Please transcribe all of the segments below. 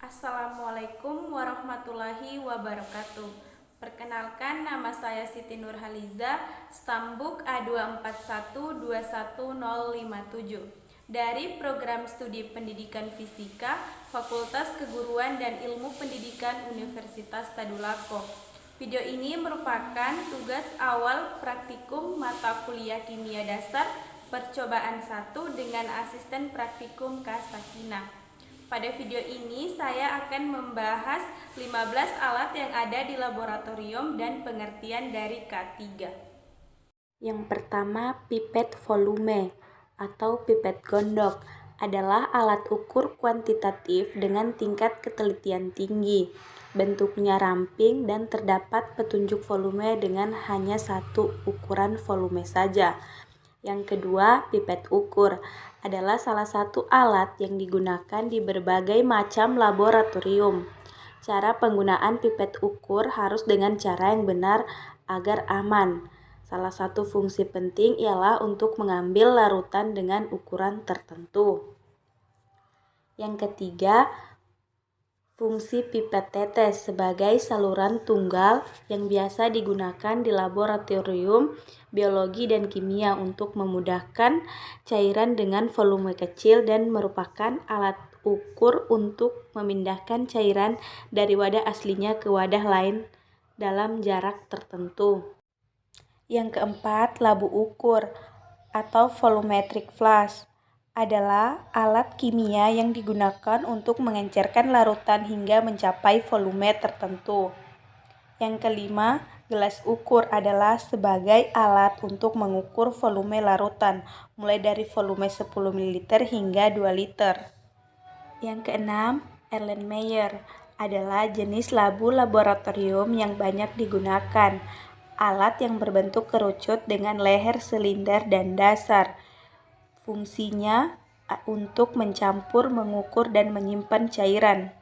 Assalamualaikum warahmatullahi wabarakatuh. Perkenalkan, nama saya Siti Nurhaliza, Stambuk A241211057 dari Program Studi Pendidikan Fisika, Fakultas Keguruan dan Ilmu Pendidikan Universitas Tadulako. Video ini merupakan tugas awal praktikum mata kuliah Kimia Dasar percobaan 1 dengan asisten praktikum Kak Sakina. Pada video ini saya akan membahas 15 alat yang ada di laboratorium dan pengertian dari K3. Yang pertama, pipet volume atau pipet gondok adalah alat ukur kuantitatif dengan tingkat ketelitian tinggi. Bentuknya ramping dan terdapat petunjuk volume dengan hanya satu ukuran volume saja. Yang kedua, pipet ukur adalah salah satu alat yang digunakan di berbagai macam laboratorium. Cara penggunaan pipet ukur harus dengan cara yang benar agar aman. Salah satu fungsi penting ialah untuk mengambil larutan dengan ukuran tertentu. Yang ketiga, fungsi pipet tetes sebagai saluran tunggal yang biasa digunakan di laboratorium biologi dan kimia untuk memudahkan cairan dengan volume kecil dan merupakan alat ukur untuk memindahkan cairan dari wadah aslinya ke wadah lain dalam jarak tertentu. Yang keempat, labu ukur atau volumetric flask adalah alat kimia yang digunakan untuk mengencerkan larutan hingga mencapai volume tertentu. Yang kelima, gelas ukur adalah sebagai alat untuk mengukur volume larutan, mulai dari volume 10 ml hingga 2 liter. Yang keenam, Erlenmeyer adalah jenis labu laboratorium yang banyak digunakan. Alat yang berbentuk kerucut dengan leher silinder dan dasar. Fungsinya untuk mencampur, mengukur, dan menyimpan cairan.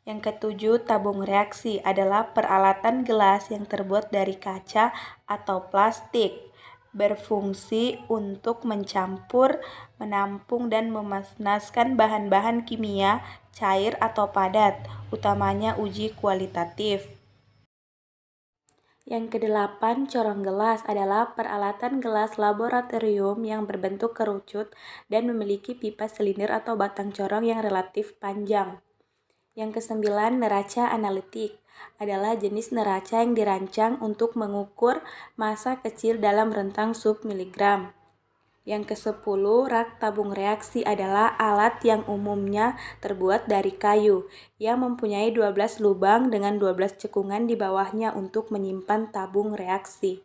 Yang ketujuh, tabung reaksi adalah peralatan gelas yang terbuat dari kaca atau plastik. Berfungsi untuk mencampur, menampung, dan memanaskan bahan-bahan kimia, cair atau padat, utamanya uji kualitatif. Yang kedelapan, corong gelas adalah peralatan gelas laboratorium yang berbentuk kerucut dan memiliki pipa silinder atau batang corong yang relatif panjang. Yang kesembilan, neraca analitik adalah jenis neraca yang dirancang untuk mengukur massa kecil dalam rentang sub-miligram. Yang kesepuluh, rak tabung reaksi adalah alat yang umumnya terbuat dari kayu, yang mempunyai 12 lubang dengan 12 cekungan di bawahnya untuk menyimpan tabung reaksi.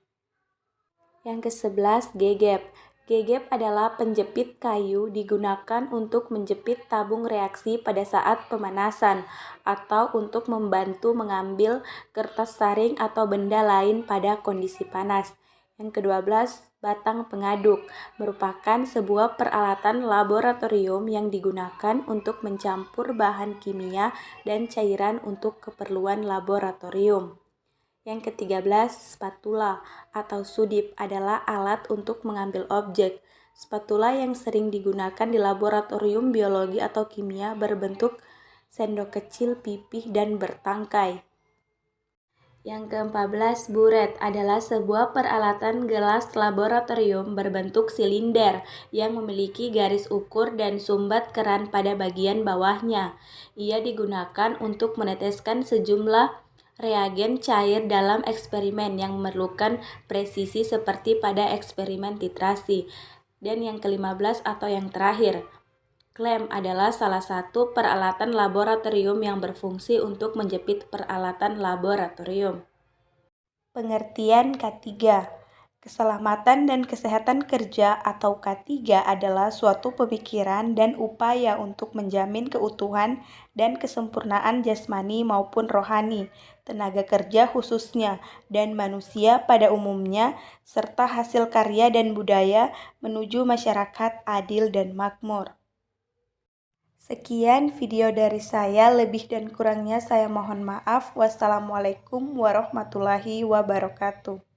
Yang ke-11, gegep. Gegep adalah penjepit kayu digunakan untuk menjepit tabung reaksi pada saat pemanasan atau untuk membantu mengambil kertas saring atau benda lain pada kondisi panas. Yang ke-12, batang pengaduk merupakan sebuah peralatan laboratorium yang digunakan untuk mencampur bahan kimia dan cairan untuk keperluan laboratorium. Yang ke-13, spatula atau sudip adalah alat untuk mengambil objek. Spatula yang sering digunakan di laboratorium biologi atau kimia berbentuk sendok kecil, pipih, dan bertangkai. Yang ke-14, buret adalah sebuah peralatan gelas laboratorium berbentuk silinder yang memiliki garis ukur dan sumbat keran pada bagian bawahnya. Ia digunakan untuk meneteskan sejumlah reagen cair dalam eksperimen yang memerlukan presisi seperti pada eksperimen titrasi. Dan yang ke-15 atau yang terakhir, klem adalah salah satu peralatan laboratorium yang berfungsi untuk menjepit peralatan laboratorium. Pengertian K3. Keselamatan dan kesehatan kerja atau K3 adalah suatu pemikiran dan upaya untuk menjamin keutuhan dan kesempurnaan jasmani maupun rohani, tenaga kerja khususnya, dan manusia pada umumnya, serta hasil karya dan budaya menuju masyarakat adil dan makmur. Sekian video dari saya, lebih dan kurangnya saya mohon maaf. Wassalamualaikum warahmatullahi wabarakatuh.